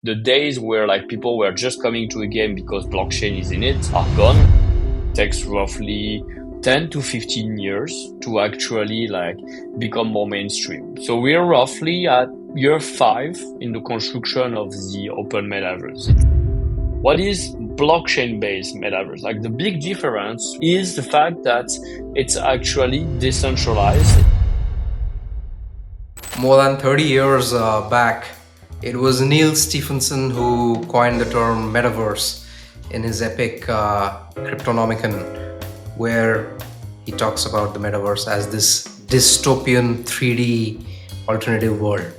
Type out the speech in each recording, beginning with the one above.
The days where like people were just coming to a game because blockchain is in it are gone. It takes roughly 10 to 15 years to actually like become more mainstream. So we're roughly at year 5 in the construction of the open metaverse. What is blockchain-based metaverse? Like the big difference is the fact that it's actually decentralized. More than 30 years back, it was Neil Stephenson who coined the term metaverse in his epic Cryptonomicon, where he talks about the metaverse as this dystopian 3D alternative world.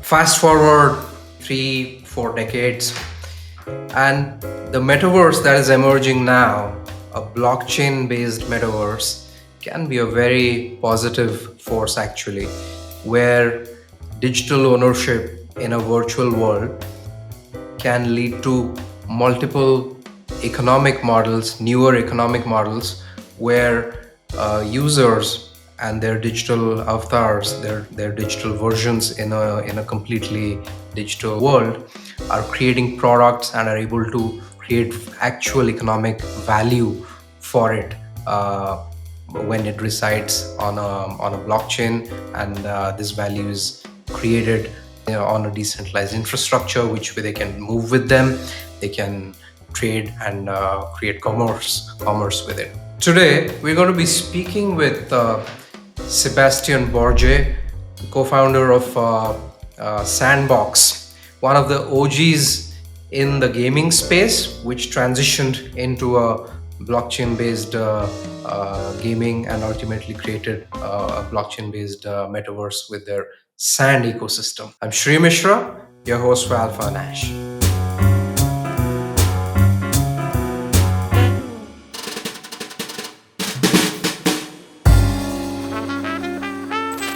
Fast forward 3-4 decades, and the metaverse that is emerging now, a blockchain based metaverse, can be a very positive force actually, where digital ownership in a virtual world can lead to multiple economic models, newer economic models, where users and their digital avatars, their digital versions in a completely digital world, are creating products and are able to create actual economic value for it when it resides on a blockchain, and this value is created on a decentralized infrastructure, which way they can move with them, they can trade and create commerce with it. Today we're going to be speaking with Sebastien Borget, co-founder of Sandbox, one of the OGs in the gaming space, which transitioned into a blockchain-based gaming and ultimately created a blockchain-based metaverse with their Sand ecosystem. I'm Shri Misra, your host for Alpha Nash.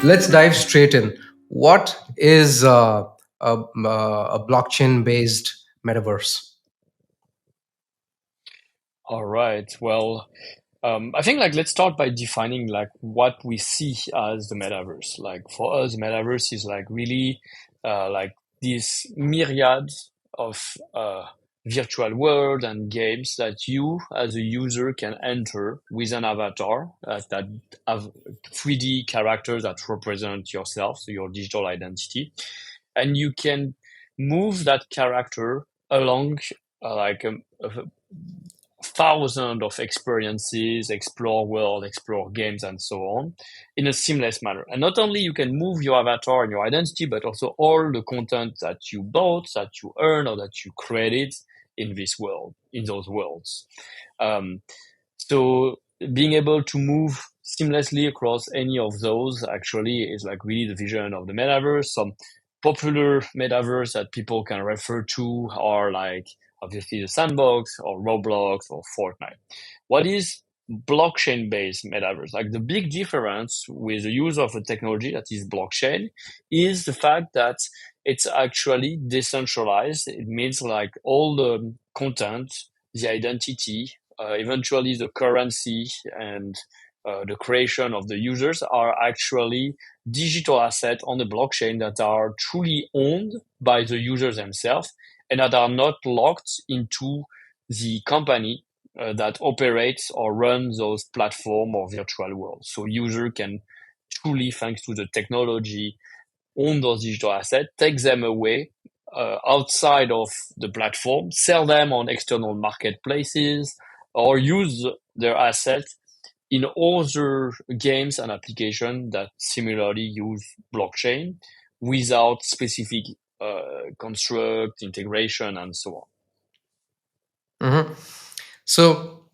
Let's dive straight in. What is a blockchain-based metaverse? All right. Well, I think like let's start by defining like what we see as the metaverse. Like for us, the metaverse is like really like this myriad of virtual world and games that you as a user can enter with an avatar that have 3D characters that represent yourself, so your digital identity, and you can move that character along like a thousand of experiences, explore world, explore games, and so on, in a seamless manner. And not only you can move your avatar and your identity, but also all the content that you bought, that you earn, or that you created in this world, in those worlds. Um, so being able to move seamlessly across any of those actually is like really the vision of the metaverse. Some popular metaverse that people can refer to are like obviously the Sandbox or Roblox or Fortnite. What is blockchain-based metaverse? Like the big difference with the use of a technology that is blockchain is the fact that it's actually decentralized. It means like all the content, the identity, eventually the currency and the creation of the users are actually digital assets on the blockchain that are truly owned by the users themselves and that are not locked into the company that operates or runs those platform or virtual worlds. So user can truly, thanks to the technology, own those digital assets, take them away outside of the platform, sell them on external marketplaces, or use their assets in other games and applications that similarly use blockchain without specific construct, integration, and so on. Mm-hmm. So,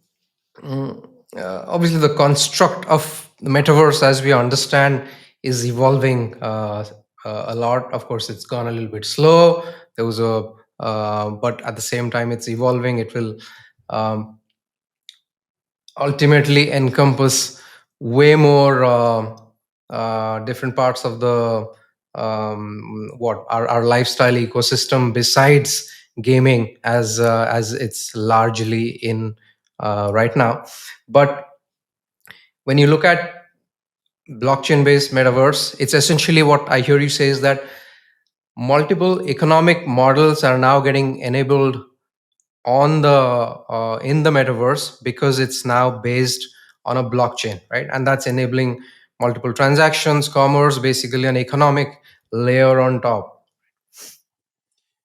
obviously, the construct of the metaverse, as we understand, is evolving a lot. Of course, it's gone a little bit slow. There was but at the same time, it's evolving. It will um, ultimately encompass way more different parts of the what our lifestyle ecosystem besides gaming, as it's largely in right now. But when you look at blockchain based metaverse, it's essentially what I hear you say is that multiple economic models are now getting enabled on the in the metaverse because it's now based on a blockchain, right? And that's enabling multiple transactions, commerce, basically an economic layer on top.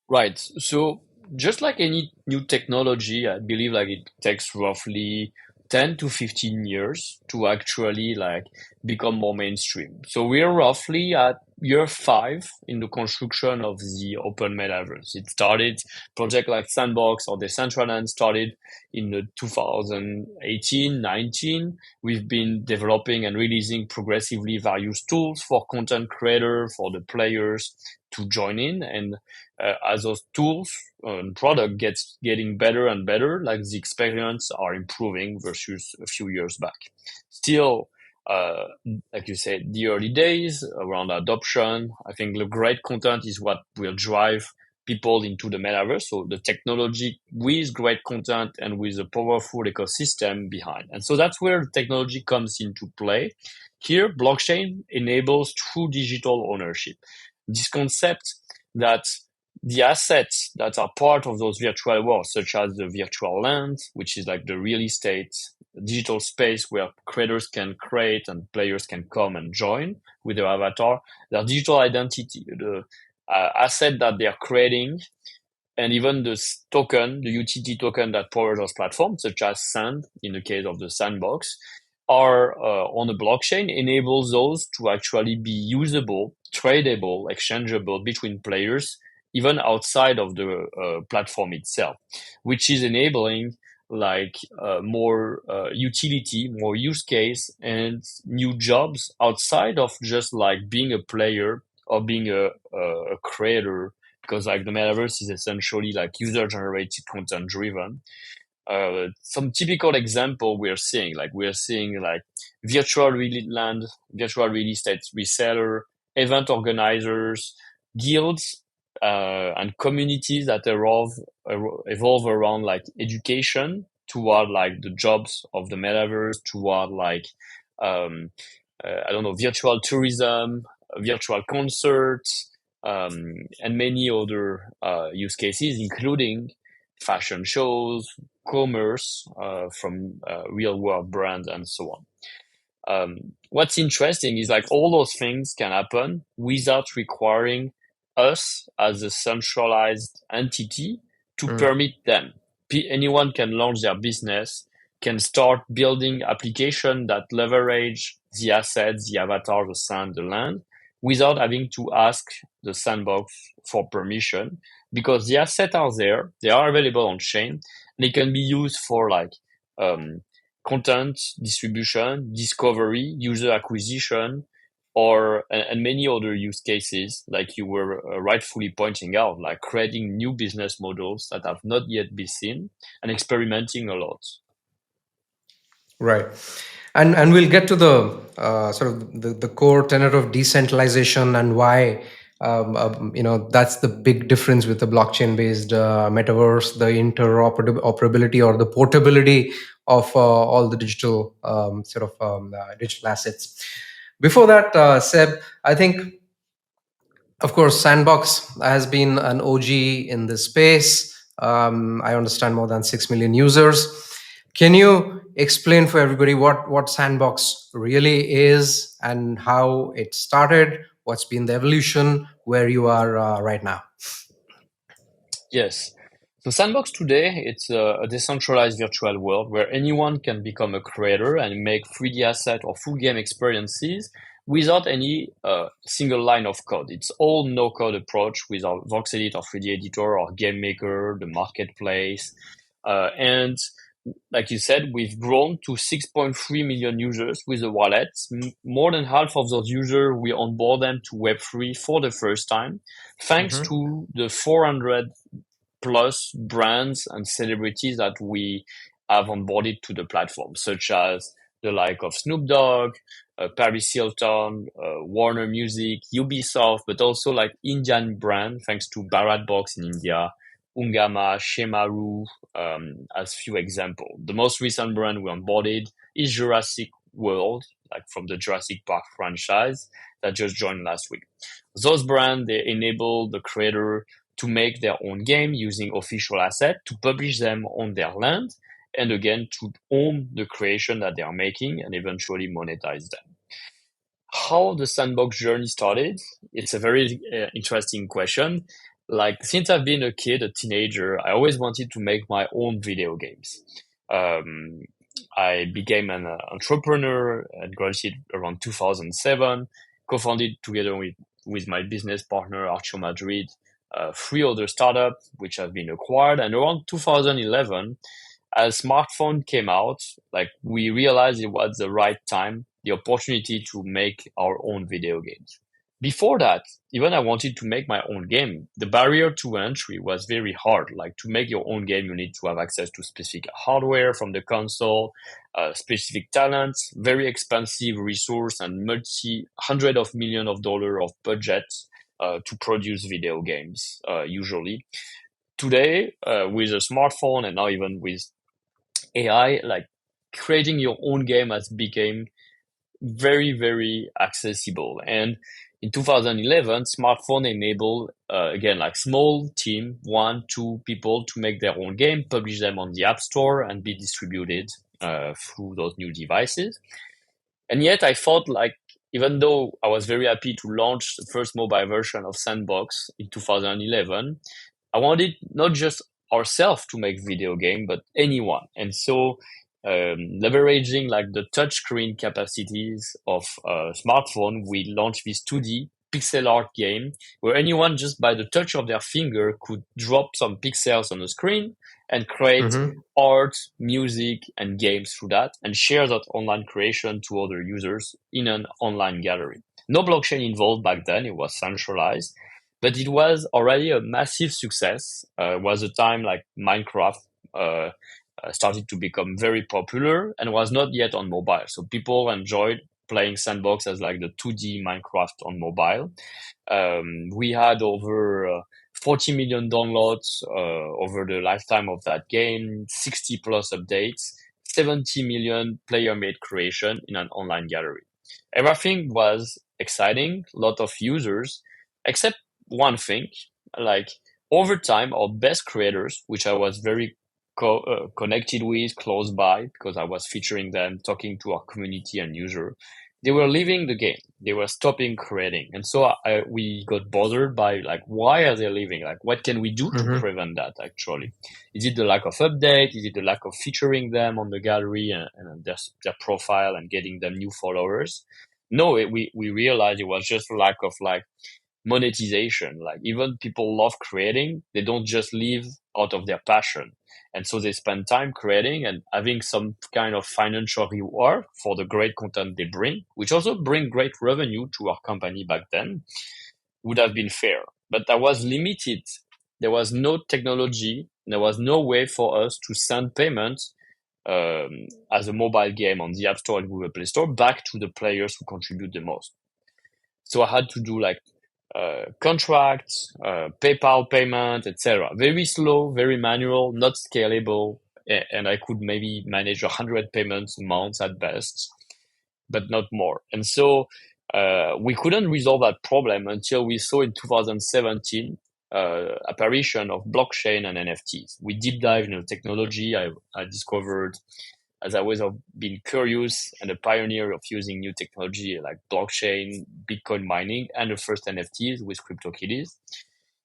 Right. So just like any new technology, I believe like it takes roughly 10 to 15 years to actually like become more mainstream. So we're roughly at year 5 in the construction of the open metaverse. It started project like Sandbox or Decentralised started in the 2018, 19. We've been developing and releasing progressively various tools for content creator, for the players to join in, and as those tools and product getting better and better, like the experience are improving versus a few years back. Still, uh, like you said, the early days around adoption, I think the great content is what will drive people into the metaverse. So the technology with great content and with a powerful ecosystem behind. And so that's where the technology comes into play. Here, blockchain enables true digital ownership. This concept that the assets that are part of those virtual worlds, such as the virtual land, which is like the real estate, digital space where creators can create and players can come and join with their avatar, their digital identity, the asset that they are creating, and even the token, the UTT token that powers those platforms, such as Sand, in the case of the Sandbox, are on the blockchain, enables those to actually be usable, tradable, exchangeable between players, even outside of the platform itself, which is enabling like more utility, more use case, and new jobs outside of just like being a player or being a creator, because like the metaverse is essentially like user generated content driven. Some typical example we're seeing like virtual real land, virtual real estate reseller, event organizers, guilds, and communities that evolve around like education toward like the jobs of the metaverse, toward like um, I don't know, virtual tourism, virtual concerts, and many other use cases, including fashion shows, commerce from real world brands, and so on. What's interesting is like all those things can happen without requiring us as a centralized entity to Mm. permit them. Anyone can launch their business, can start building application that leverage the assets, the avatar, the sand, the land, without having to ask the sandbox for permission, because the assets are there, they are available on chain, and they can be used for like um, content distribution, discovery, user acquisition, or and many other use cases, like you were rightfully pointing out, like creating new business models that have not yet been seen and experimenting a lot. Right. And we'll get to the sort of the core tenet of decentralization and why that's the big difference with the blockchain based metaverse, the interoperability or the portability of all the digital digital assets. Before that, Seb, I think, of course, Sandbox has been an OG in this space. I understand more than 6 million users. Can you explain for everybody what Sandbox really is and how it started? What's been the evolution, where you are right now? Yes. So Sandbox today, it's a decentralized virtual world where anyone can become a creator and make 3D asset or full game experiences without any single line of code. It's all no code approach with our VoxEdit or 3D editor or game maker, the marketplace. And like you said, we've grown to 6.3 million users with the wallet. More than half of those users, we onboard them to Web3 for the first time, thanks Hmm. to the 400 plus brands and celebrities that we have onboarded to the platform, such as the like of Snoop Dogg, Paris Hilton, Warner Music, Ubisoft, but also like Indian brand, thanks to Bharat Box in India, Ungama, Shemaru, as few examples. The most recent brand we onboarded is Jurassic World, like from the Jurassic Park franchise that just joined last week. Those brands, they enable the creator to make their own game using official assets, to publish them on their land, and again, to own the creation that they are making and eventually monetize them. How the sandbox journey started? It's a very interesting question. Like, since I've been a kid, a teenager, I always wanted to make my own video games. Um, I became an entrepreneur and graduated around 2007, co-founded together with my business partner, Arturo Madrid, three other startups which have been acquired. And around 2011, as smartphone came out, like we realized it was the right time, the opportunity to make our own video games. Before that, even I wanted to make my own game. The barrier to entry was very hard. Like to make your own game, you need to have access to specific hardware from the console, specific talents, very expensive resource, and multi hundred of million of dollars of budget to produce video games. Usually, today with a smartphone and now even with AI, like creating your own game has become very, very accessible. And in 2011, smartphone enabled, again, like small team, one, two people to make their own game, publish them on the App Store and be distributed through those new devices. And yet I thought like, even though I was very happy to launch the first mobile version of Sandbox in 2011, I wanted not just ourselves to make video game, but anyone. And so leveraging like the touchscreen capacities of a smartphone, we launched this 2D pixel art game where anyone just by the touch of their finger could drop some pixels on the screen and create art, music, and games through that and share that online creation to other users in an online gallery. No blockchain involved back then, it was centralized, but it was already a massive success. It was a time like Minecraft started to become very popular and was not yet on mobile. So people enjoyed playing Sandbox as like the 2D Minecraft on mobile. We had over 40 million downloads over the lifetime of that game, 60 plus updates, 70 million player-made creation in an online gallery. Everything was exciting, a lot of users, except one thing, like over time, our best creators, which I was very connected with, close by, because I was featuring them, talking to our community and user, they were leaving the game. They were stopping creating. And so we got bothered by like, why are they leaving? Like, what can we do to prevent that actually? Is it the lack of update? Is it the lack of featuring them on the gallery and their profile and getting them new followers? No, we realized it was just a lack of like monetization. Like even people love creating, they don't just live out of their passion. And so they spend time creating and having some kind of financial reward for the great content they bring, which also bring great revenue to our company back then, would have been fair. But that was limited. There was no technology. There was no way for us to send payments as a mobile game on the App Store and Google Play Store back to the players who contribute the most. So I had to do like contracts, PayPal payment, etc. Very slow, very manual, not scalable, and I could maybe manage 100 payments a month at best, but not more. And so we couldn't resolve that problem until we saw in 2017 apparition of blockchain and NFTs. We deep dive in the technology. I discovered, as I always have been curious and a pioneer of using new technology like blockchain, Bitcoin mining, and the first NFTs with CryptoKitties.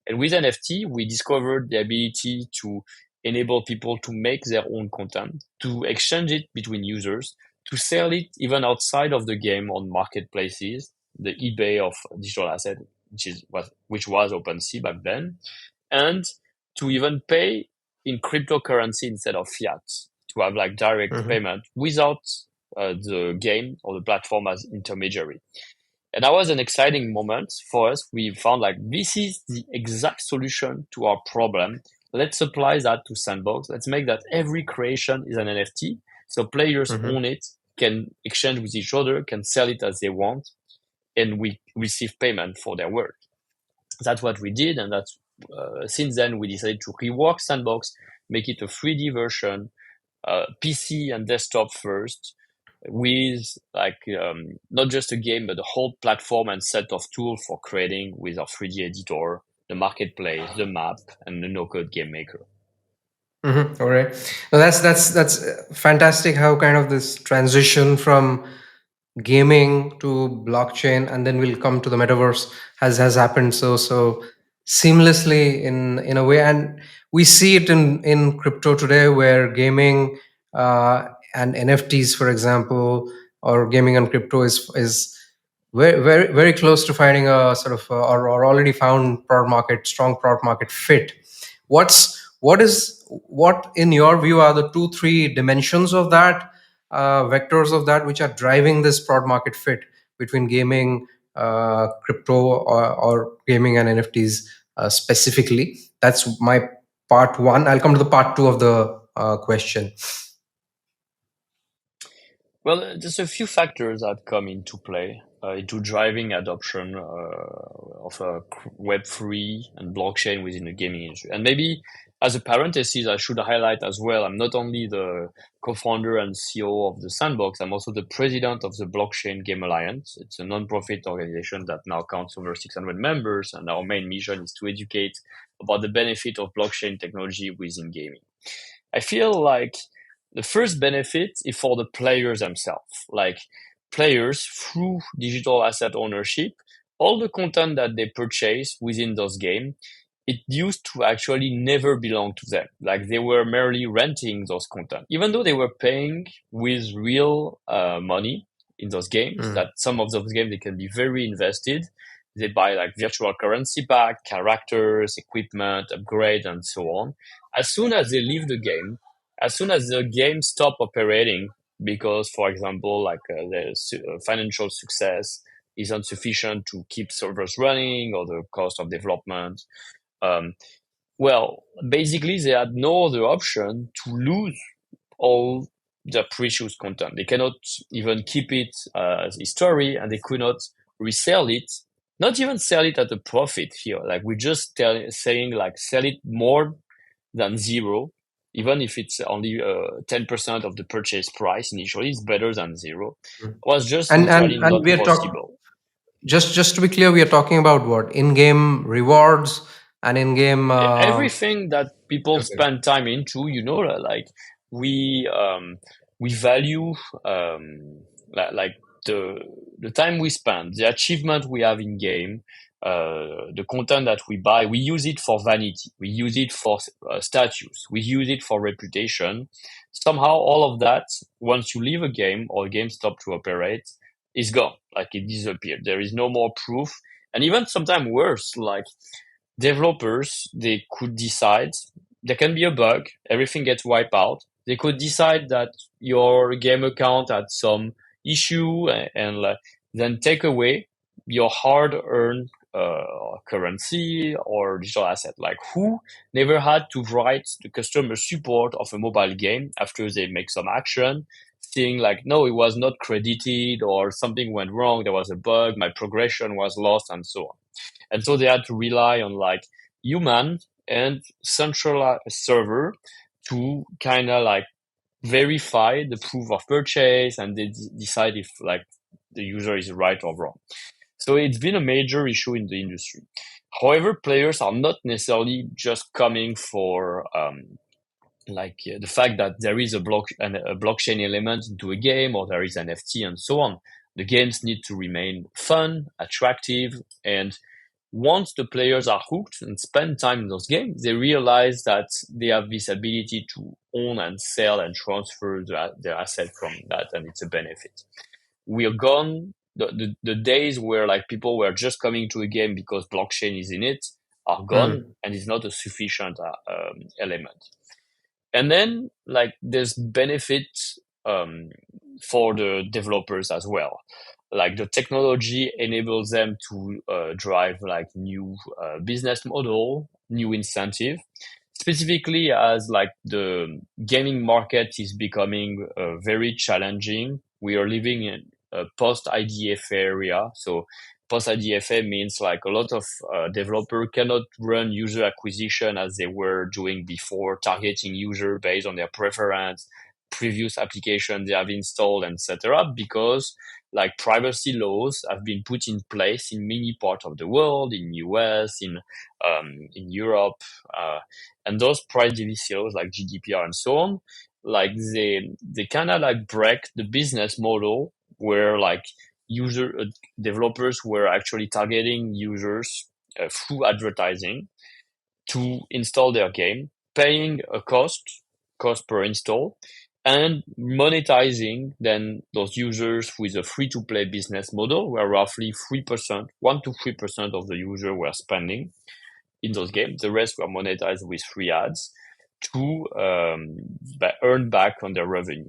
And with NFT, we discovered the ability to enable people to make their own content, to exchange it between users, to sell it even outside of the game on marketplaces, the eBay of digital asset, which was OpenSea back then, and to even pay in cryptocurrency instead of fiat, to have like direct payment without the game or the platform as intermediary. And that was an exciting moment for us. We found like, this is the exact solution to our problem. Let's apply that to Sandbox. Let's make that every creation is an NFT. So players own it, can exchange with each other, can sell it as they want, and we receive payment for their work. That's what we did. And that's since then we decided to rework Sandbox, make it a 3D version, PC and desktop first, with like not just a game, but a whole platform and set of tools for creating with our 3D editor, the marketplace, the map, and the no-code game maker. All right. Well, that's fantastic. How kind of this transition from gaming to blockchain, and then we'll come to the metaverse, has happened so seamlessly in a way, and we see it in crypto today, where gaming and NFTs, for example, or gaming and crypto is very close to finding a sort of or already found product market, strong product market fit. What in your view are the two three dimensions of that, vectors of that, which are driving this product market fit between gaming, crypto, or gaming and NFTs specifically? That's my part one. I'll come to the part two of the question. Well, there's a few factors that come into play into driving adoption of Web3 and blockchain within the gaming industry. And maybe as a parenthesis, I should highlight as well, I'm not only the co-founder and COO of The Sandbox, I'm also the president of the Blockchain Game Alliance. It's a non-profit organization that now counts over 600 members, and our main mission is to educate about the benefit of blockchain technology within gaming. I feel like the first benefit is for the players themselves. Like players through digital asset ownership, all the content that they purchase within those games, it used to actually never belong to them. Like they were merely renting those content, even though they were paying with real money in those games. Mm. That some of those games they can be very invested. They buy like virtual currency back, characters, equipment, upgrade, and so on. As soon as they leave the game, as soon as the game stop operating, because for example, like the financial success is insufficient to keep servers running or the cost of development, um, well, basically they had no other option to lose all the precious content. They cannot even keep it as history, and they could not resell it, not even sell it at a profit here. Like we just saying like sell it more than zero, even if it's only 10% of the purchase price initially, it's better than zero. Mm. Was just and literally and not and we are talking, possible. just to be clear, we are talking about what, in-game rewards and in-game Everything that people okay. spend time into, like we um, we value like the time we spend, the achievement we have in game, the content that we buy. We use it for vanity. We use it for status. We use it for reputation. Somehow, all of that, once you leave a game or a game stop to operate, is gone. Like it disappeared. There is no more proof. And even sometimes worse, like developers, they could decide there can be a bug, everything gets wiped out. They could decide that your game account had some issue and then take away your hard-earned currency or digital asset. Like who never had to write the customer support of a mobile game after they make some action, saying like, no, it was not credited or something went wrong, there was a bug, my progression was lost, and so on. And so they had to rely on like human and central server to kind of like verify the proof of purchase, and they decide if like the user is right or wrong. So it's been a major issue in the industry. However, players are not necessarily just coming for the fact that there is a blockchain element into a game, or there is an NFT and so on. The games need to remain fun, attractive, and once the players are hooked and spend time in those games, they realize that they have this ability to own and sell and transfer their asset from that, and it's a benefit. We are gone. The days where like people were just coming to a game because blockchain is in it are Mm. gone, and it's not a sufficient element. And then like there's benefit um, for the developers as well. Like the technology enables them to drive like new business model, new incentive. Specifically, as like the gaming market is becoming very challenging. We are living in a post IDFA area, so post IDFA means like a lot of developer cannot run user acquisition as they were doing before, targeting user based on their preference, previous application they have installed, etc. Because like privacy laws have been put in place in many parts of the world, in US, in Europe, and those privacy laws like GDPR and so on, like they kind of like break the business model where like user developers were actually targeting users through advertising to install their game, paying a cost per install, and monetizing then those users with a free-to-play business model where roughly 3%, 1 to 3% of the user were spending in those games. The rest were monetized with free ads to earn back on their revenue.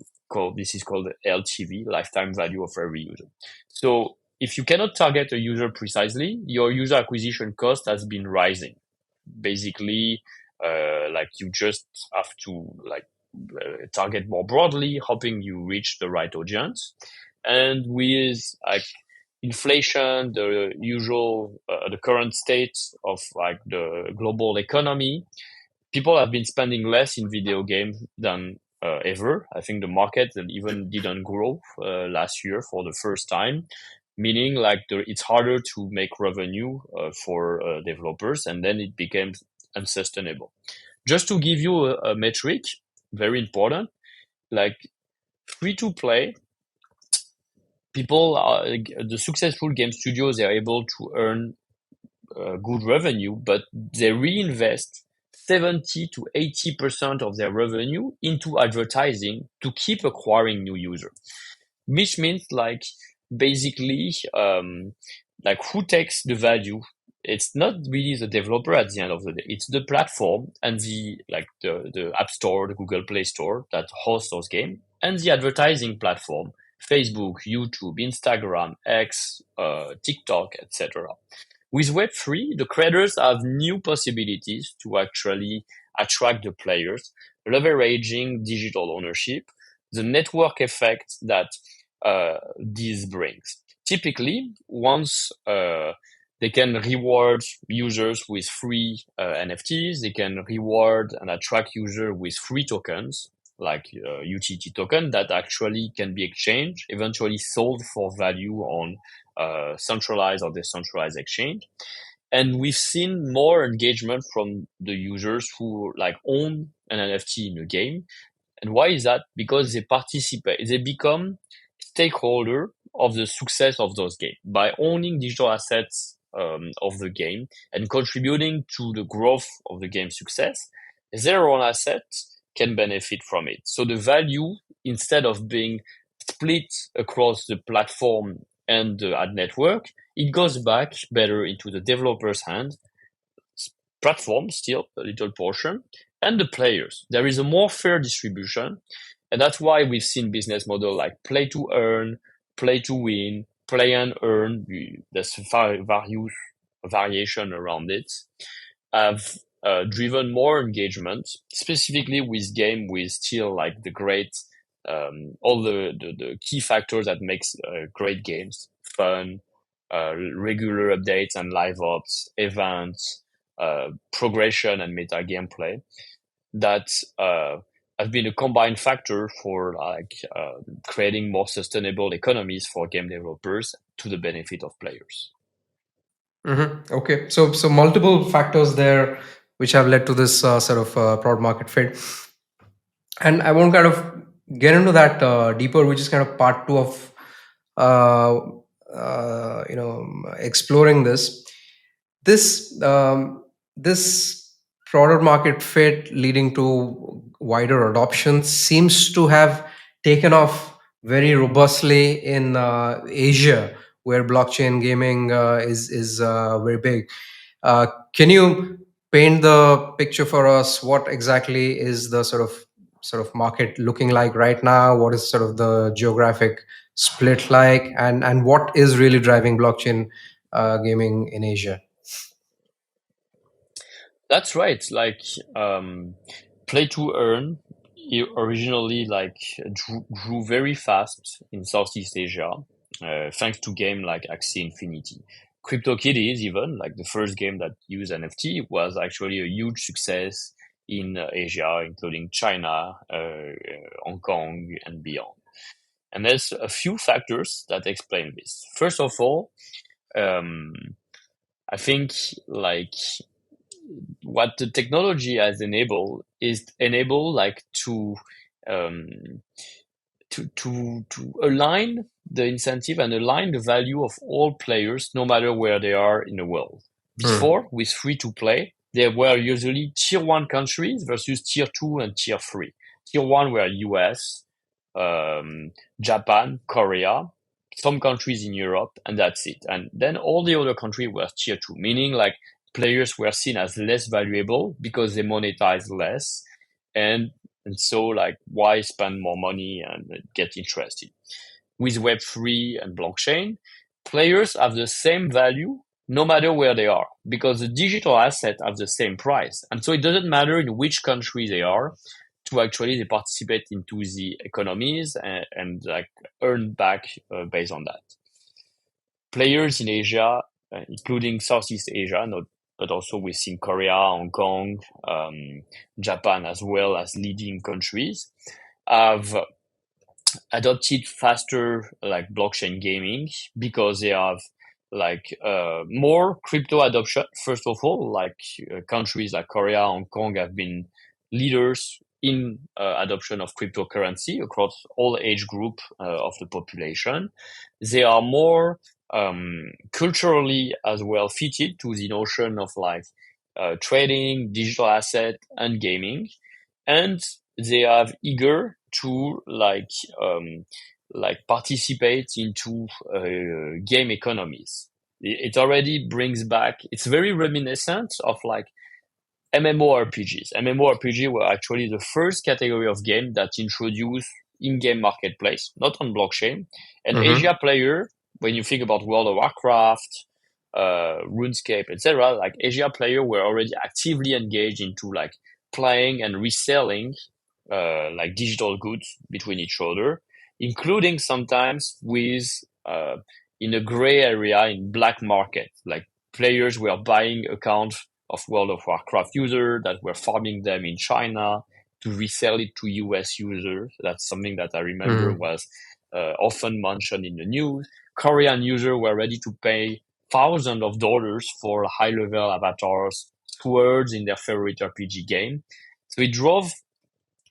This is called LTV, lifetime value of every user. So if you cannot target a user precisely, your user acquisition cost has been rising. Basically, like you just have to like target more broadly, hoping you reach the right audience. And with like inflation, the current state of like the global economy, people have been spending less in video games than ever. I think the market even didn't grow last year for the first time, meaning like it's harder to make revenue for developers, and then it became unsustainable. Just to give you a metric, very important, like free to play, the successful game studios, they're able to earn good revenue, but they reinvest 70 to 80% of their revenue into advertising to keep acquiring new users, which means like basically like who takes the value? It's not really the developer at the end of the day. It's the platform and the App Store, the Google Play Store that hosts those games, and the advertising platform, Facebook, YouTube, Instagram, X, TikTok, etc. With Web3, the creators have new possibilities to actually attract the players, leveraging digital ownership, the network effect that this brings. Typically, once they can reward users with free NFTs, they can reward and attract users with free tokens, like utility token that actually can be exchanged, eventually sold for value on centralized or decentralized exchange. And we've seen more engagement from the users who like own an NFT in a game. And why is that? Because they participate, they become stakeholder of the success of those games by owning digital assets of the game and contributing to the growth of the game's success. Their own assets can benefit from it. So the value, instead of being split across the platform and the ad network, it goes back better into the developer's hand, platform still a little portion, and the players. There is a more fair distribution, and that's why we've seen business model like play to earn, play to win, play and earn. There's various variation around it. Have driven more engagement, specifically with game with still like the great, all the key factors that makes great games, fun, regular updates and live ops, events, progression and meta gameplay that have been a combined factor for like creating more sustainable economies for game developers to the benefit of players. Okay, so multiple factors there which have led to this sort of product market fit, and I won't kind of get into that deeper, which is kind of part two of uh, exploring this product market fit leading to wider adoption seems to have taken off very robustly in Asia, where blockchain gaming is very big. Can you paint the picture for us? What exactly is the sort of market looking like right now? What is sort of the geographic split like, and what is really driving blockchain gaming in Asia? That's right. Like play to earn originally like grew very fast in Southeast Asia, thanks to game like Axie Infinity. CryptoKitties, even like the first game that used NFT, was actually a huge success in Asia, including China, Hong Kong, and beyond. And there's a few factors that explain this. First of all, um, I think like what the technology has enabled is enable like um, to align the incentive and align the value of all players, no matter where they are in the world. Mm. Before, with free to play, there were usually tier one countries versus tier two and tier three. Tier one were US, um, Japan, Korea, some countries in Europe, and that's it. And then all the other countries were tier two, meaning like players were seen as less valuable because they monetize less, and so like why spend more money and get interested? With Web3 and blockchain, players have the same value no matter where they are because the digital asset have the same price. And so it doesn't matter in which country they are to actually they participate into the economies and like earn back based on that. Players in Asia, including Southeast Asia, not, but also within Korea, Hong Kong, Japan, as well as leading countries, have adopted faster like blockchain gaming because they have like more crypto adoption. First of all, like countries like Korea, Hong Kong have been leaders in adoption of cryptocurrency across all age group of the population. They are more culturally as well fitted to the notion of like trading, digital asset, and gaming, and they are eager to like participate into game economies. It already brings back. It's very reminiscent of like MMORPGs. MMORPG were actually the first category of game that introduced in-game marketplace, not on blockchain. And Mm-hmm. Asia player, when you think about World of Warcraft, RuneScape, etc., like Asia player were already actively engaged into like playing and reselling like digital goods between each other, including sometimes with in a gray area in black market, like players were buying accounts of World of Warcraft users that were farming them in China to resell it to US users. That's something that I remember Mm. was often mentioned in the news. Korean users were ready to pay thousands of dollars for high level avatars, swords in their favorite RPG game. So it drove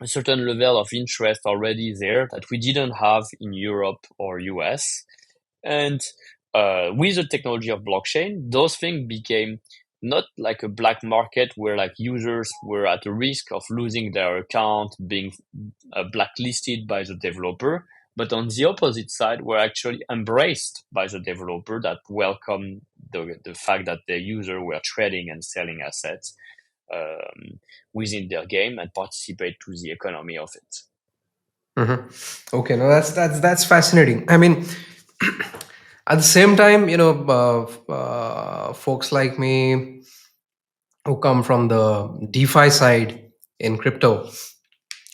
a certain level of interest already there that we didn't have in Europe or US. And with the technology of blockchain, those things became not like a black market where like users were at the risk of losing their account, being blacklisted by the developer, but on the opposite side, were actually embraced by the developer that welcomed the fact that their user were trading and selling assets um, within their game and participate to the economy of it. Mm-hmm. Okay, no, that's fascinating. I mean, at the same time, folks like me who come from the DeFi side in crypto,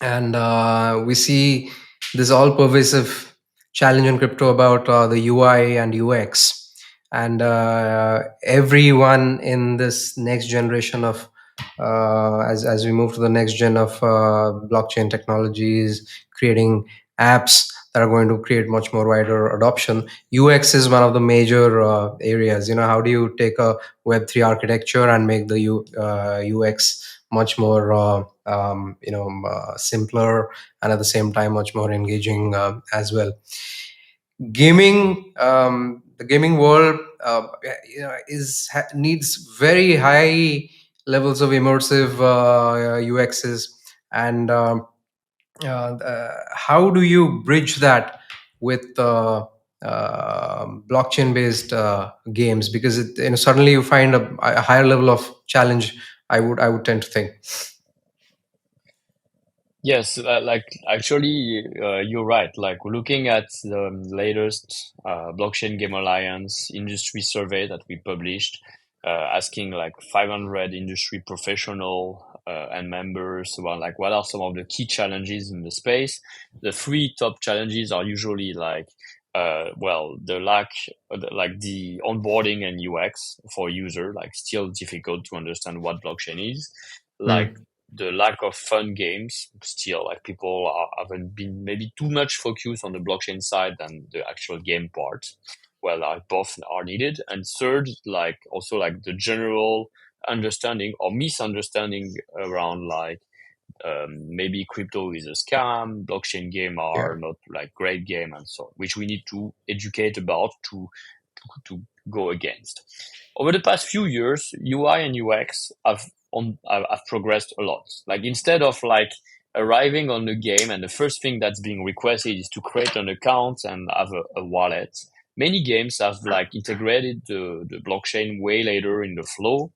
and we see this all pervasive challenge in crypto about the UI and UX, and everyone in this next generation of as we move to the next gen of blockchain technologies, creating apps that are going to create much more wider adoption. UX is one of the major areas. How do you take a Web3 architecture and make the UX much more simpler, and at the same time much more engaging as well. The gaming world needs very high levels of immersive UXs, and how do you bridge that with blockchain based games, because suddenly you find a higher level of challenge. I would tend to think. Yes, like actually, you're right. Like looking at the latest Blockchain Game Alliance industry survey that we published, asking like 500 industry professional and members about like what are some of the key challenges in the space. The three top challenges are usually like, well, the lack, like the onboarding and UX for user, like still difficult to understand what blockchain is. Like Hmm. the lack of fun games still. Like haven't been maybe too much focused on the blockchain side than the actual game part. Well, both are needed. And third, like also like the general understanding or misunderstanding around like maybe crypto is a scam, blockchain game Yeah. are not like great game and so on, which we need to educate about to go against. Over the past few years, UI and UX have progressed a lot. Like instead of like arriving on the game and the first thing that's being requested is to create an account and have a wallet, many games have like integrated the blockchain way later in the flow,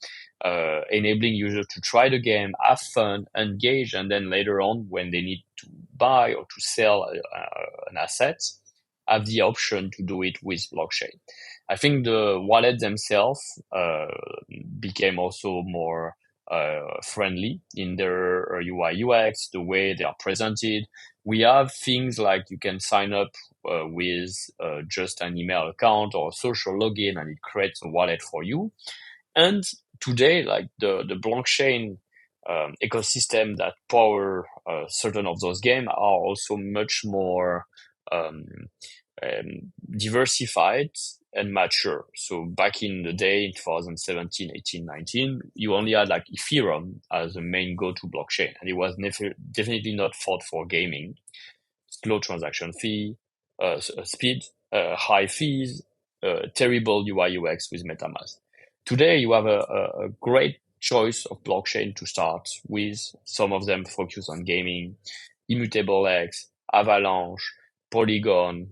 enabling users to try the game, have fun, engage, and then later on, when they need to buy or to sell an asset, have the option to do it with blockchain. I think the wallet themselves became also more friendly in their UI UX, the way they are presented. We have things like you can sign up with just an email account or a social login, and it creates a wallet for you. And today, like the blockchain ecosystem that power certain of those games are also much more um, diversified and mature. So back in the day, in 2017, 18, 19, you only had like Ethereum as the main go-to blockchain, and it was definitely not thought for gaming. Slow transaction fee, speed, high fees, terrible UI UX with MetaMask. Today, you have a great choice of blockchain to start with. Some of them focus on gaming, Immutable X, Avalanche, Polygon.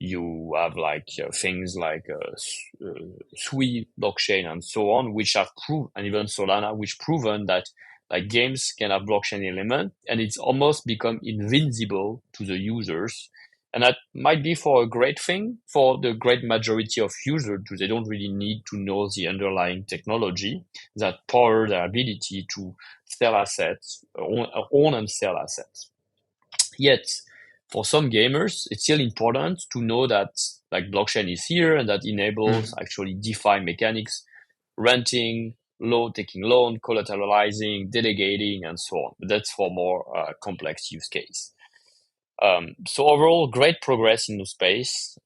You have like things like Sui blockchain and so on, which have proven, and even Solana, which proven that like games can have blockchain element, and it's almost become invincible to the users. And that might be for a great thing for the great majority of users. They don't really need to know the underlying technology that power their ability to sell assets, own and sell assets. Yet, for some gamers, it's still important to know that like blockchain is here and that enables actually DeFi mechanics, renting, taking loan, collateralizing, delegating, and so on. But that's for more complex use case. So overall, great progress in the space.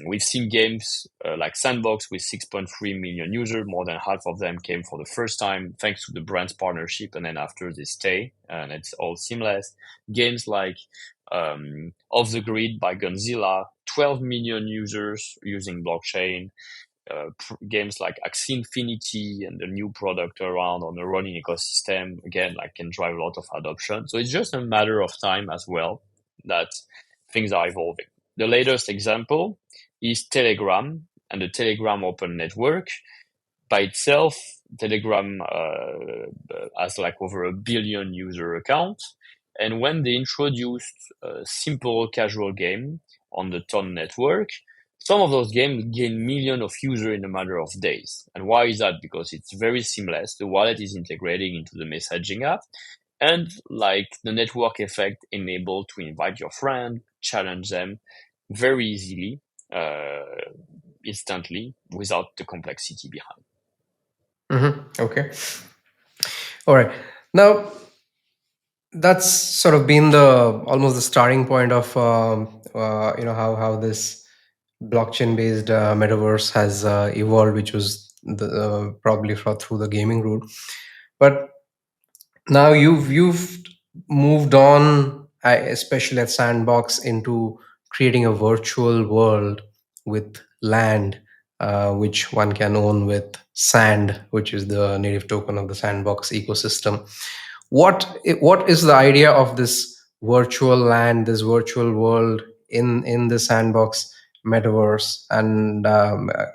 We've seen games like Sandbox with 6.3 million users. More than half of them came for the first time thanks to the brand's partnership, and then after they stay, and it's all seamless. Games like Off the Grid by Gunzilla, 12 million users using blockchain. Games like Axie Infinity and the new product around on the running ecosystem, again, like can drive a lot of adoption. So it's just a matter of time as well that things are evolving. The latest example is Telegram and the Telegram Open Network. By itself, Telegram has like over 1 billion user accounts. And when they introduced a simple casual game on the Ton network, some of those games gain millions of users in a matter of days. And why is that? Because it's very seamless. The wallet is integrating into the messaging app. And like the network effect enable to invite your friend, challenge them very easily, instantly, without the complexity behind. Okay. All right. Now, that's sort of been the almost the starting point of how this blockchain based metaverse has evolved, which was probably through the gaming route. But now you've moved on, especially at Sandbox, into creating a virtual world with land, which one can own with sand, which is the native token of the Sandbox ecosystem. What is the idea of this virtual land, this virtual world in the Sandbox metaverse? And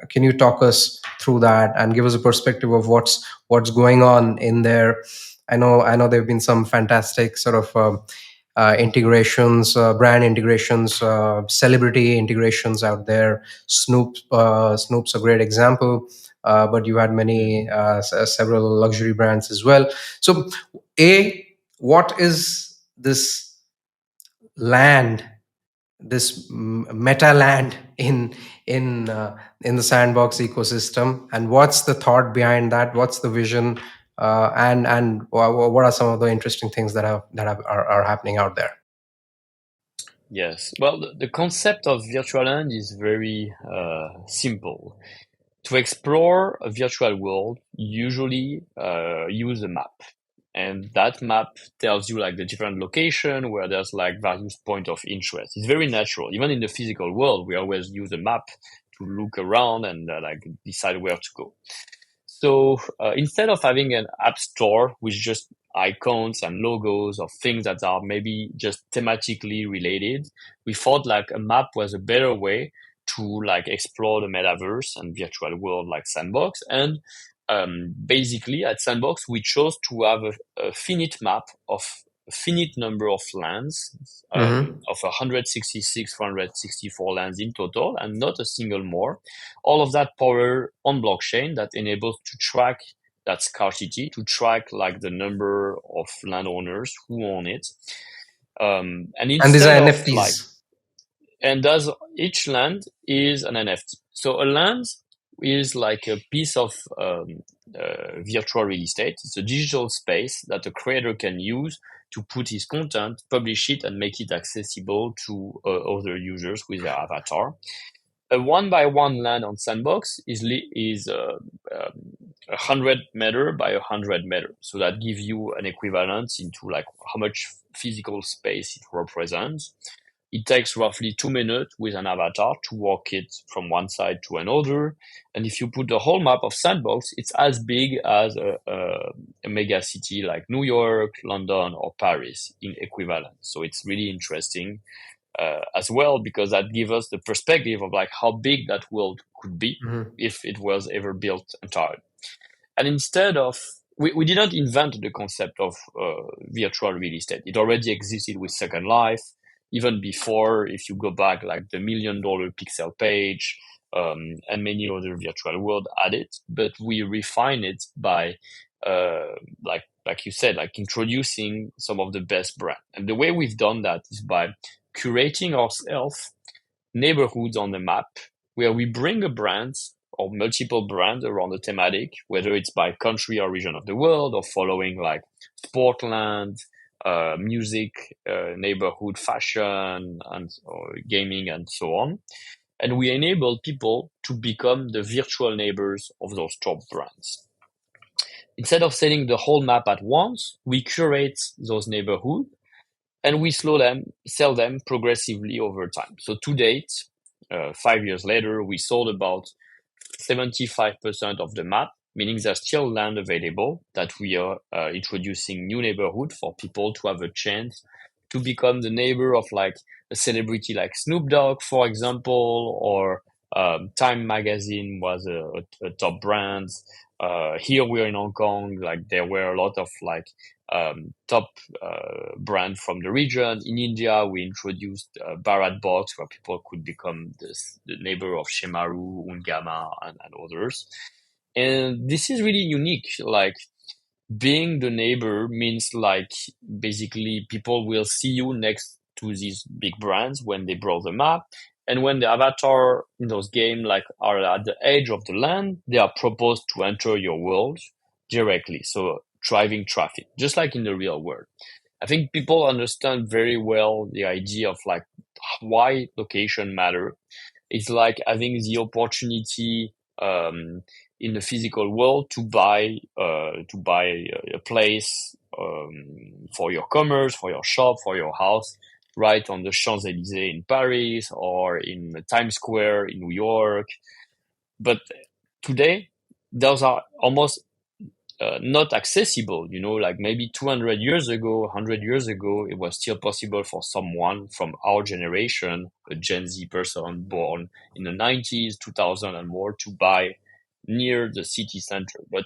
can you talk us through that and give us a perspective of what's going on in there? I know there have been some fantastic sort of integrations, brand integrations, celebrity integrations out there. Snoop's a great example, but you had many several luxury brands as well. So, what is this land, this meta land in the Sandbox ecosystem, and what's the thought behind that? What's the vision and what are some of the interesting things are happening out there? Yes. Well, the concept of virtual land is very simple. To explore a virtual world, usually use a map. And that map tells you like the different location where there's like various point of interest. It's very natural. Even in the physical world, we always use a map to look around and like decide where to go. So instead of having an app store with just icons and logos of things that are maybe just thematically related, we thought like a map was a better way to like explore the metaverse and virtual world like Sandbox. And basically at Sandbox, we chose to have a finite map of a finite number of lands, Mm-hmm. of 166, 464 lands in total, and not a single more. All of that power on blockchain that enables to track that scarcity, to track like the number of landowners who own it. And And these are instead of like, NFTs. and does each land is an NFT. So a land is like a piece of virtual real estate. It's a digital space that a creator can use to put his content, publish it, and make it accessible to other users with their avatar. A one by one land on Sandbox is 100 meter by 100 meter. So that gives you an equivalent into like how much physical space it represents. It takes roughly 2 minutes with an avatar to walk it from one side to another. And if you put the whole map of Sandbox, it's as big as a mega city like New York, London, or Paris in equivalent. So it's really interesting as well, because that gives us the perspective of like how big that world could be Mm-hmm. if it was ever built entirely. And instead of, we didn't invent the concept of virtual real estate. It already existed with Second Life, even before, if you go back, like the $1 million pixel page and many other virtual world had it. But we refine it by, like you said, like introducing some of the best brand. And the way we've done that is by curating ourselves neighborhoods on the map where we bring a brand or multiple brands around the thematic, whether it's by country or region of the world or following like Sportland, music, neighborhood, fashion, and gaming, and so on. And we enable people to become the virtual neighbors of those top brands. Instead of selling the whole map at once, we curate those neighborhoods and we sell them progressively over time. So to date, 5 years later, we sold about 75% of the map, meaning there's still land available that we are introducing new neighborhood for people to have a chance to become the neighbor of like a celebrity like Snoop Dogg, for example, or Time Magazine was a top brand. Here we're in Hong Kong, like there were a lot of like top brand from the region. In India, we introduced Bharat Box, where people could become the neighbor of Shemaru, Ungama, and others. And this is really unique. Like being the neighbor means like basically people will see you next to these big brands when they browse the map. And when the avatar in those games like are at the edge of the land, they are proposed to enter your world directly. So driving traffic, just like in the real world. I think people understand very well the idea of like why location matter. It's like having the opportunity in the physical world to buy a place for your commerce, for your shop, for your house, right on the Champs-Élysées in Paris or in Times Square in New York. But today, those are almost not accessible, like maybe 200 years ago, 100 years ago, it was still possible for someone from our generation, a Gen Z person born in the 90s, 2000 and more, to buy near the city center. But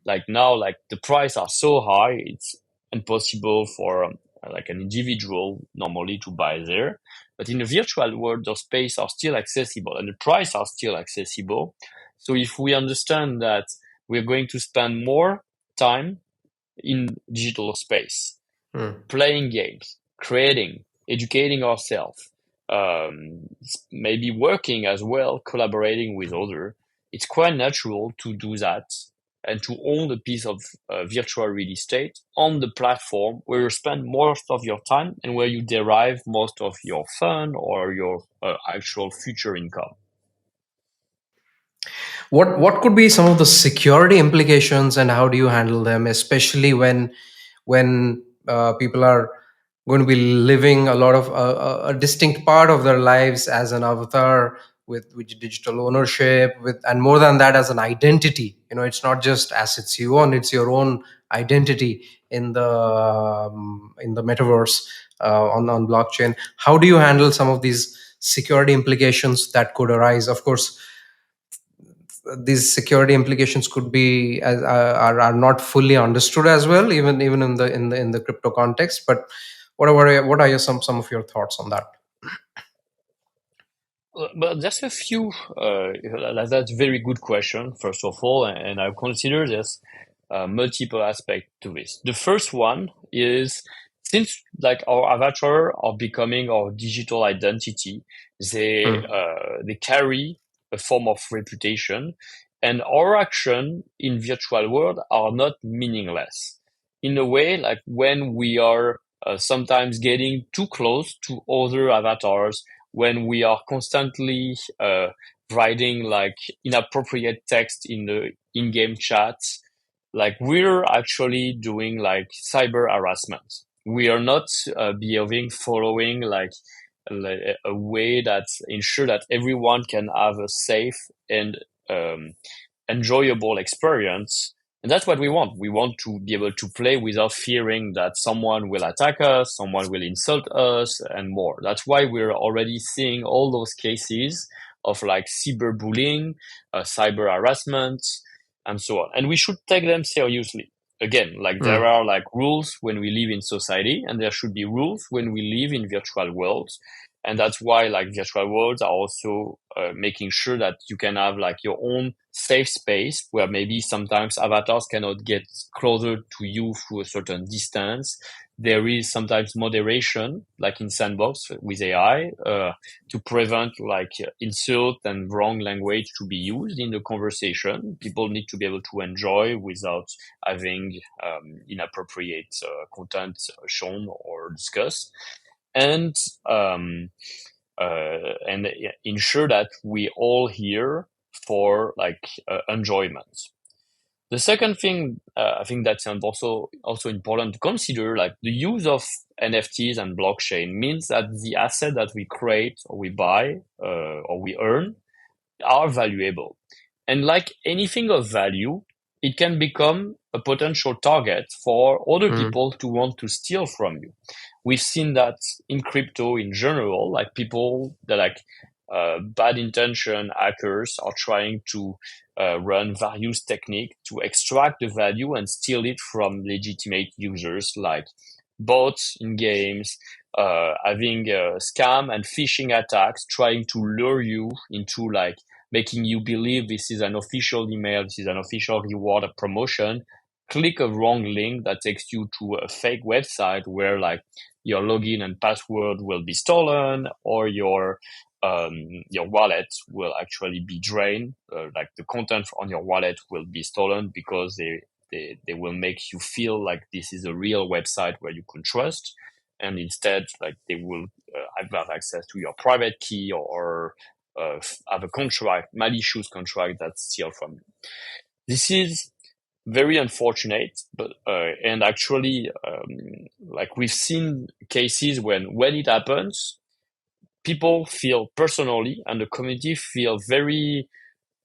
like now, like the price are so high, it's impossible for like an individual normally to buy there. But in the virtual world, those space are still accessible and the price are still accessible. So if we understand that we're going to spend more time in digital space, playing games, creating, educating ourselves, maybe working as well, collaborating with others. It's quite natural to do that and to own a piece of virtual real estate on the platform where you spend most of your time and where you derive most of your fun or your actual future income. What could be some of the security implications, and how do you handle them, especially when people are going to be living a lot of a distinct part of their lives as an avatar with digital ownership, with, and more than that, as an identity. It's not just assets you own; it's your own identity in the metaverse, on blockchain. How do you handle some of these security implications that could arise? Of course, these security implications could be are not fully understood as well, even in the crypto context. But what are some of your thoughts on that? But just a few. That's a very good question, first of all, and I consider there's multiple aspects to this. The first one is, since like our avatar are becoming our digital identity, Hmm. they carry a form of reputation, and our action in virtual world are not meaningless. In a way, like when we are sometimes getting too close to other avatars, when we are constantly writing like inappropriate text in the in-game chats, like we're actually doing like cyber harassment. We are not behaving following like a way that ensure that everyone can have a safe and um, enjoyable experience. And that's what we want. We want to be able to play without fearing that someone will attack us, someone will insult us, and more. That's why we're already seeing all those cases of like cyberbullying, cyber harassment, and so on. And we should take them seriously. Again, like there Hmm. are like rules when we live in society, and there should be rules when we live in virtual worlds. And that's why like virtual worlds are also making sure that you can have like your own safe space where maybe sometimes avatars cannot get closer to you through a certain distance. There is sometimes moderation, like in Sandbox with AI, to prevent like insult and wrong language to be used in the conversation. People need to be able to enjoy without having inappropriate content shown or discussed. And um, and ensure that we all here for like enjoyment. The second thing I think that's also important to consider, like the use of NFTs and blockchain means that the asset that we create or we buy or we earn are valuable. And like anything of value, it can become a potential target for other Hmm. people to want to steal from you. We've seen that in crypto in general, like people that like bad intention hackers are trying to run various techniques to extract the value and steal it from legitimate users, like bots in games, having scam and phishing attacks, trying to lure you into like making you believe this is an official email, this is an official reward or promotion. Click a wrong link that takes you to a fake website where like your login and password will be stolen, or your wallet will actually be drained. Like the content on your wallet will be stolen because they will make you feel like this is a real website where you can trust, and instead like they will have access to your private key, or have a contract, malicious contract that steal from you. This is very unfortunate, but and actually, like we've seen cases when it happens, people feel personally, and the community feel very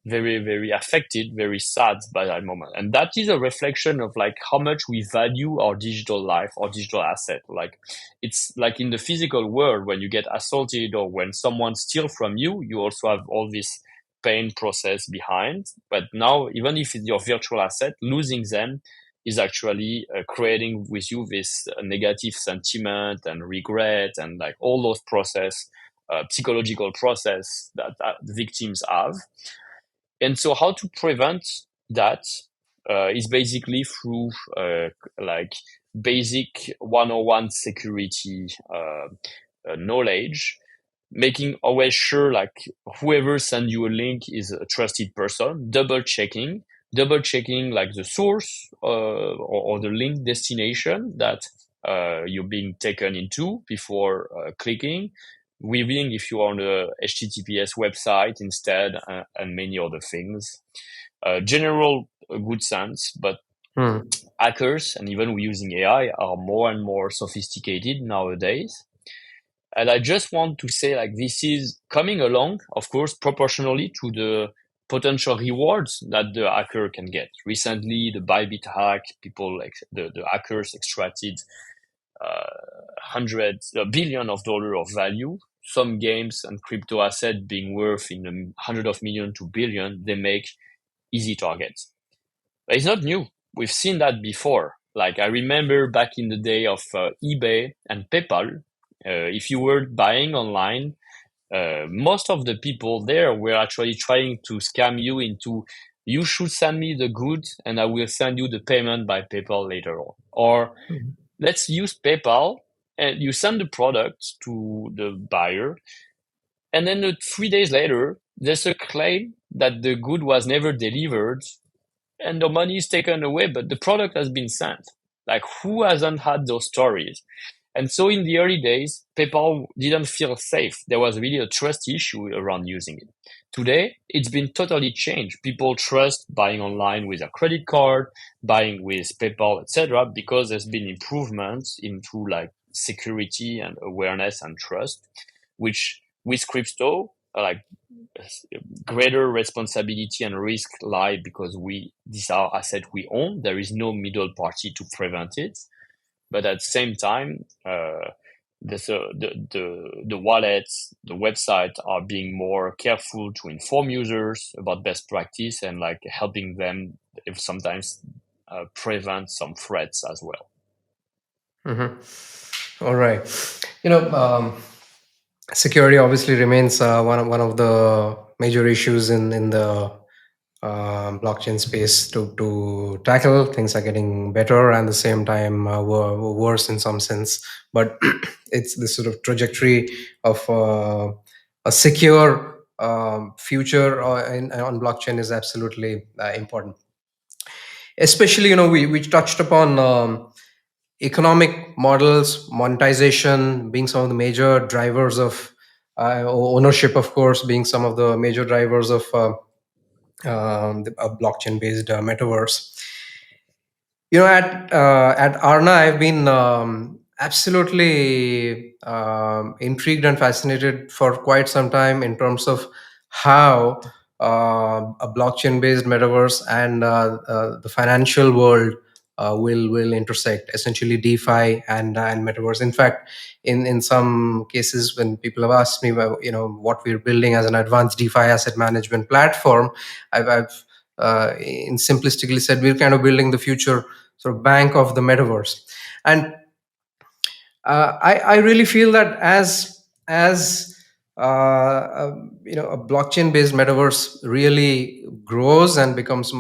affected, very sad by that moment. And that is a reflection of like how much we value our digital life, our digital asset. Like it's like in the physical world, when you get assaulted or when someone steals from you, you also have all this pain process behind. But now, even if it's your virtual asset, losing them is actually creating with you this negative sentiment and regret and like all those process, psychological process that victims have. And so how to prevent that is basically through like basic 101 security knowledge, making always sure like whoever send you a link is a trusted person, double checking double checking like the source or the link destination that you're being taken into before clicking, reviewing if you're on a HTTPS website instead, and many other things. General good sense, but Hmm. hackers, and even we using AI, are more and more sophisticated nowadays. And I just want to say, like, this is coming along, of course, proportionally to the potential rewards that the hacker can get. Recently, the Bybit hack, people like the hackers extracted hundreds, a billion of dollars of value. Some games and crypto assets being worth in hundred of million to billion, they make easy targets. But it's not new. We've seen that before. Like I remember back in the day of eBay and PayPal, if you were buying online, most of the people there were actually trying to scam you into, you should send me the goods and I will send you the payment by PayPal later on. Or let's use PayPal and you send the product to the buyer, and then 3 days later, there's a claim that the good was never delivered and the money is taken away, but the product has been sent. Like, who hasn't had those stories? And so in the early days, PayPal didn't feel safe. There was really a trust issue around using it. Today, it's been totally changed. People trust buying online with a credit card, buying with PayPal, etc., because there's been improvements into like security and awareness and trust, which with crypto, like greater responsibility and risk lie because these are assets we own. There is no middle party to prevent it. But at the same time, the wallets, the website are being more careful to inform users about best practice and like helping them if sometimes prevent some threats as well. All right. You know, security obviously remains one of the major issues in the blockchain space to tackle. Things are getting better and at the same time worse in some sense. But it's this sort of trajectory of a secure future on blockchain is absolutely important. Especially, we touched upon economic models, monetization being some of the major drivers of ownership, of course, being some of the major drivers of a blockchain-based metaverse. At Arna, I've been absolutely intrigued and fascinated for quite some time in terms of how a blockchain-based metaverse and the financial world will intersect. Essentially, DeFi and metaverse. In fact, in some cases, when people have asked me, well, what we're building as an advanced DeFi asset management platform, I've in simplistically said we're kind of building the future sort of bank of the metaverse. And I really feel that as a blockchain based metaverse really grows and becomes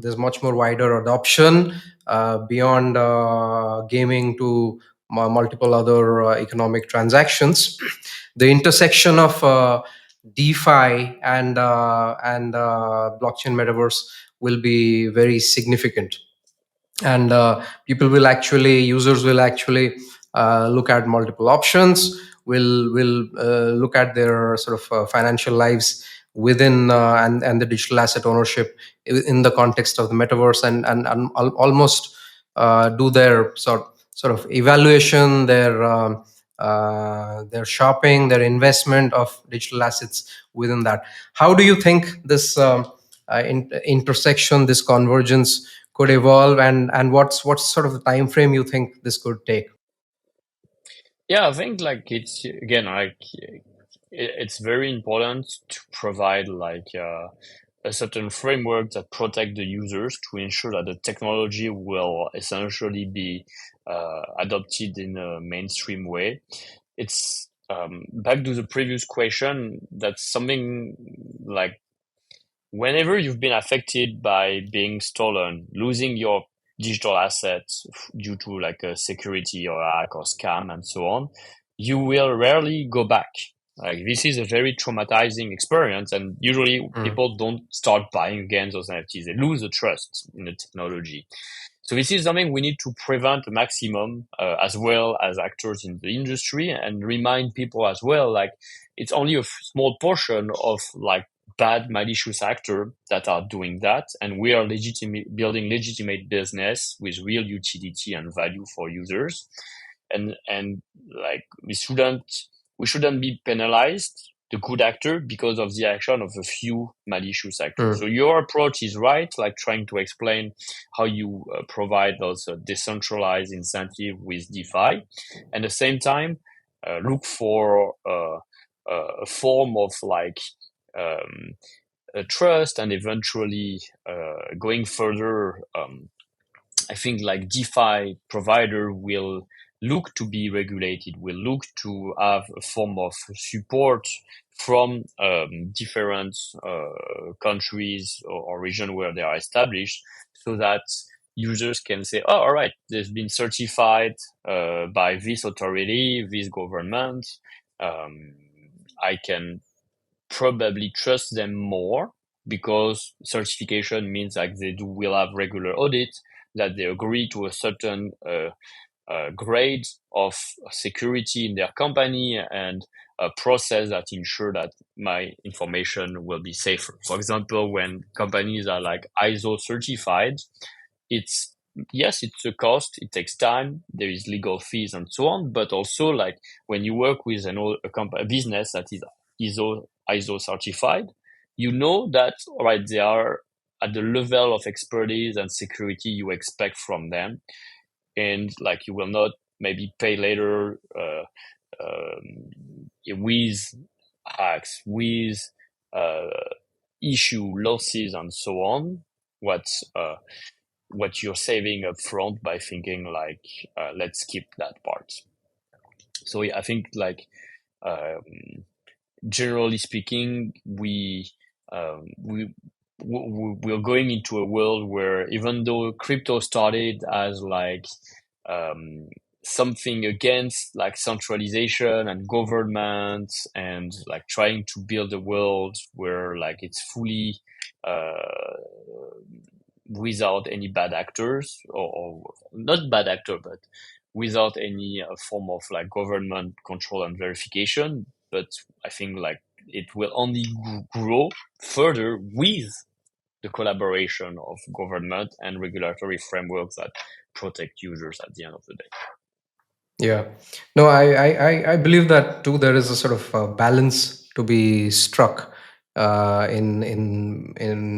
there's much more wider adoption beyond gaming to multiple other economic transactions. The intersection of DeFi and blockchain metaverse will be very significant, and users will actually look at multiple options, will look at their sort of financial lives within and the digital asset ownership in the context of the metaverse, and almost do their sort of evaluation, their shopping, their investment of digital assets within that. How do you think this intersection, this convergence could evolve, and what's sort of the time frame you think this could take? Yeah, I think like it's again like it's very important to provide like a certain framework that protect the users to ensure that the technology will essentially be adopted in a mainstream way. It's back to the previous question. That's something like whenever you've been affected by being stolen, losing your digital assets due to like a security or hack or scam and so on, you will rarely go back. Like this is a very traumatizing experience, and usually Mm. people don't start buying again those NFTs. They lose the trust in the technology. So this is something we need to prevent the maximum, as well as actors in the industry, and remind people as well, like it's only a small portion of like bad malicious actor that are doing that, and we are building legitimate business with real utility and value for users, and like we shouldn't be penalized, the good actor, because of the action of a few malicious actors. So Mm. your approach is right, like trying to explain how you provide those decentralized incentive with DeFi, and at the same time look for a form of like um, a trust, and eventually going further. I think like DeFi provider will look to be regulated, will look to have a form of support from different countries or region where they are established, so that users can say, oh, all right, they've been certified by this authority, this government. Um, I can probably trust them more, because certification means like they will have regular audit, that they agree to a certain grade of security in their company, and a process that ensure that my information will be safer. For example, when companies are like ISO certified, it's yes, it's a cost, it takes time, there is legal fees and so on, but also like when you work with a business that is ISO certified, you know that all right, they are at the level of expertise and security you expect from them, and like you will not maybe pay later with hacks, with uh, issue losses and so on. What uh, what you're saving up front by thinking like let's skip that part. So yeah, I think like um, generally speaking, we're going into a world where, even though crypto started as like um, something against like centralization and government, and like trying to build a world where like it's fully uh, without any bad actors, or not bad actor, but without any form of like government control and verification. But I think like it will only grow further with the collaboration of government and regulatory frameworks that protect users at the end of the day. Yeah. No, I believe that too. There is a sort of balance to be struck in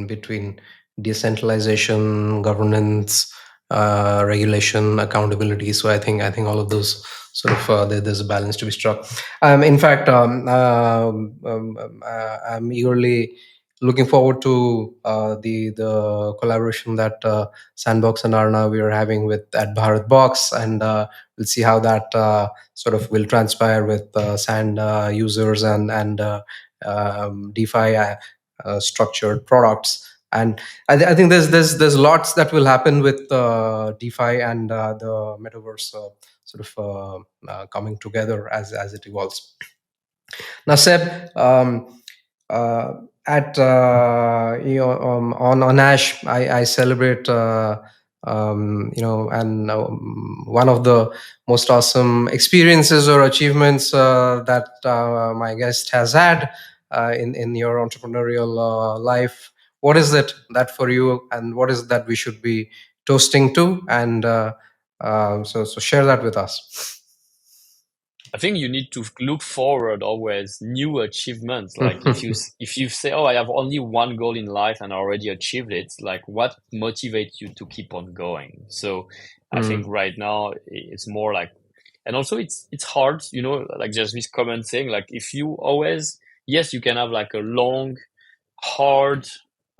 between decentralization, governance, regulation, accountability. So I think all of those sort of there's a balance to be struck. In fact, I'm eagerly looking forward to the collaboration that Sandbox and Arna we are having with at Bharat Box, and we'll see how that sort of will transpire with Sand users and DeFi structured products. And I think there's lots that will happen with DeFi and the metaverse sort of coming together as it evolves. Now, Seb, uh, at on Ash, I celebrate and one of the most awesome experiences or achievements that my guest has had in your entrepreneurial life. What is it that for you, and what is it that we should be toasting to? And so share that with us. I think you need to look forward always new achievements. Like if you say, "Oh, I have only one goal in life and I already achieved it," like what motivates you to keep on going? So I think Mm. right now it's more like, and also it's hard, like just this comment saying like if you always, yes, you can have like a long, hard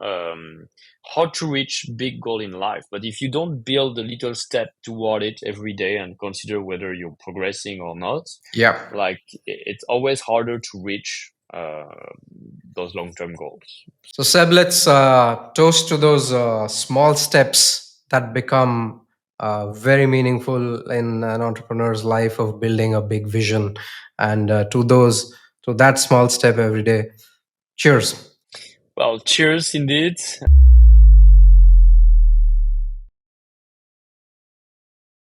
um hard to reach big goal in life, but if you don't build a little step toward it every day and consider whether you're progressing or not, Yeah. like it's always harder to reach those long-term goals. So, Seb, let's toast to those small steps that become very meaningful in an entrepreneur's life of building a big vision, and to those So that small step every day. Cheers. Well, cheers indeed.